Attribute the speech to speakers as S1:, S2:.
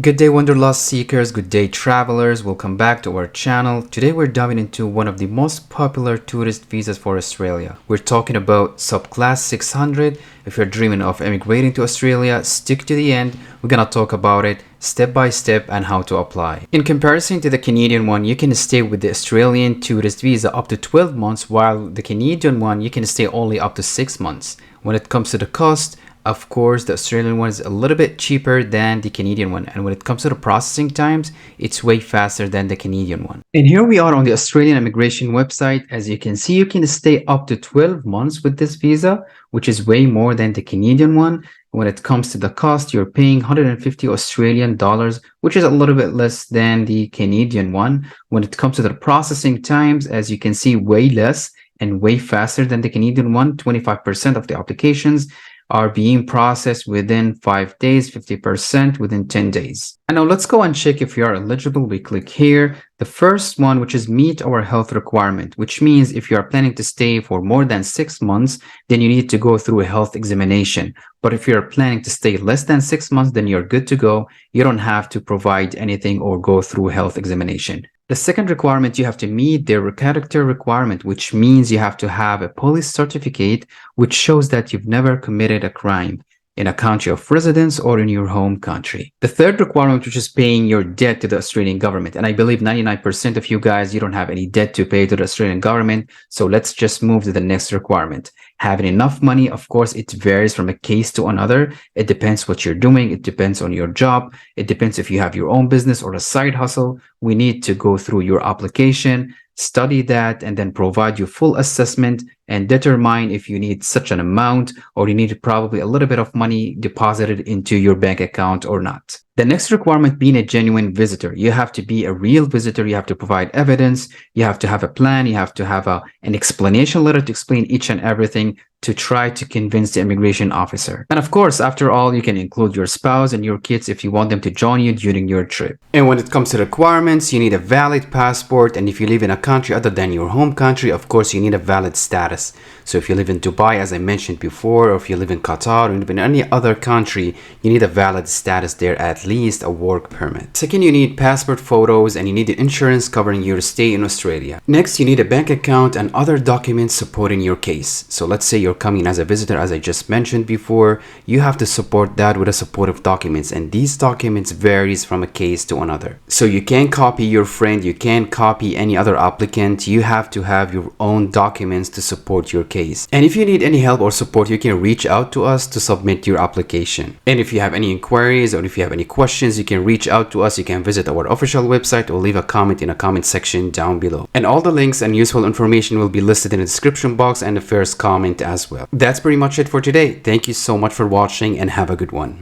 S1: Good day Wanderlust seekers, good day travelers, welcome back to our channel. Today we're diving into one of the most popular tourist visas for Australia. We're talking about Subclass 600. If you're dreaming of immigrating to Australia, stick to the end. We're gonna talk about it step by step and how to apply. In comparison to the Canadian one, you can stay with the Australian tourist visa up to 12 months, while the Canadian one, you can stay only up to 6 months. When it comes to the cost, of course, the Australian one is a little bit cheaper than the Canadian one. And when it comes to the processing times, it's way faster than the Canadian one. And here we are on the Australian immigration website. As you can see, you can stay up to 12 months with this visa, which is way more than the Canadian one. When it comes to the cost, you're paying 150 Australian dollars, which is a little bit less than the Canadian one. When it comes to the processing times, as you can see, way less and way faster than the Canadian one. 25% of the applications are being processed within 5 days, 50% within 10 days. And now let's go and check if you are eligible. We click here. The first one, which is meet our health requirement, which means if you are planning to stay for more than 6 months, then you need to go through a health examination. But if you're planning to stay less than 6 months, then you're good to go. You don't have to provide anything or go through health examination. The second requirement, you have to meet their character requirement, which means you have to have a police certificate, which shows that you've never committed a crime in a country of residence or in your home country. The third requirement, which is paying your debt to the Australian government. And I believe 99% of you guys, you don't have any debt to pay to the Australian government. So let's just move to the next requirement. Having enough money, of course, it varies from a case to another. It depends what you're doing. It depends on your job. It depends if you have your own business or a side hustle. We need to go through your application, study that, and then provide you full assessment and determine if you need such an amount or you need probably a little bit of money deposited into your bank account or not. The next requirement, being a genuine visitor. You have to be a real visitor. You have to provide evidence. You have to have a plan. You have to have an explanation letter to explain each and everything to try to convince the immigration officer. And of course, after all, you can include your spouse and your kids if you want them to join you during your trip. And when it comes to requirements, you need a valid passport. And if you live in a country other than your home country, of course, you need a valid status. So if you live in Dubai, as I mentioned before, or if you live in Qatar or in any other country, you need a valid status there, at least a work permit. Second, you need passport photos and you need insurance covering your stay in Australia. Next, you need a bank account and other documents supporting your case. So let's say you're coming as a visitor, as I just mentioned before, you have to support that with a supportive documents, and these documents varies from a case to another. So you can't copy your friend, you can't copy any other applicant, you have to have your own documents to support your case. And if you need any help or support, you can reach out to us to submit your application. And if you have any inquiries or if you have any questions, you can reach out to us. You can visit our official website or leave a comment in a comment section down below. And all the links and useful information will be listed in the description box and the first comment as well. That's pretty much it for today. Thank you so much for watching and have a good one.